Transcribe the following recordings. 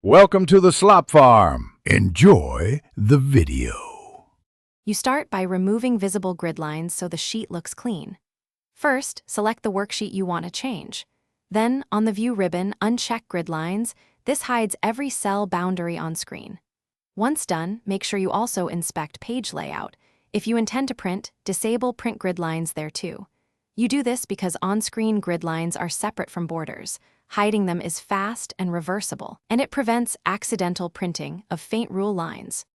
Welcome to the Slop Farm. Enjoy the video. You start by removing visible grid lines so the sheet looks clean. First, select the worksheet you want to change. Then, on the View ribbon, uncheck Grid Lines. This hides every cell boundary on screen. Once done, make sure you also inspect Page Layout. If you intend to print, disable Print Grid Lines there too. You do this because on-screen grid lines are separate from borders. Hiding them is fast and reversible, and it prevents accidental printing of faint rule lines.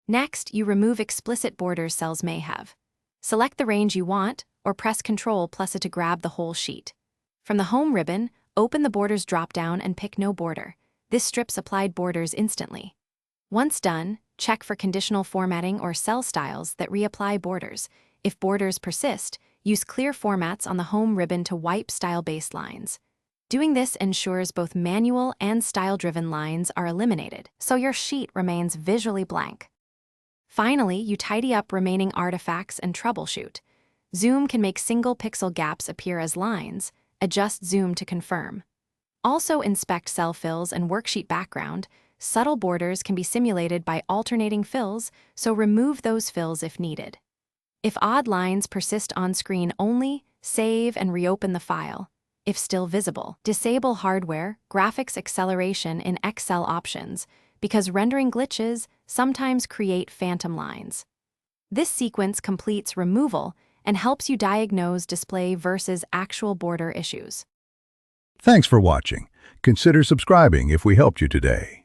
Next, you remove explicit borders cells may have. Select the range you want, or press Ctrl+A to grab the whole sheet. From the Home ribbon, open the Borders drop-down and pick No Border. This strips applied borders instantly. Once done, check for conditional formatting or cell styles that reapply borders. If borders persist, use Clear Formats on the Home ribbon to wipe style-based lines. Doing this ensures both manual and style-driven lines are eliminated, so your sheet remains visually blank. Finally, you tidy up remaining artifacts and troubleshoot. Zoom can make single pixel gaps appear as lines. Adjust zoom to confirm. Also inspect cell fills and worksheet background. Subtle borders can be simulated by alternating fills, so remove those fills if needed. If odd lines persist on screen only, save and reopen the file. If still visible, disable hardware graphics acceleration in Excel options, because rendering glitches sometimes create phantom lines. This sequence completes removal and helps you diagnose display versus actual border issues. Thanks for watching. Consider subscribing if we helped you today.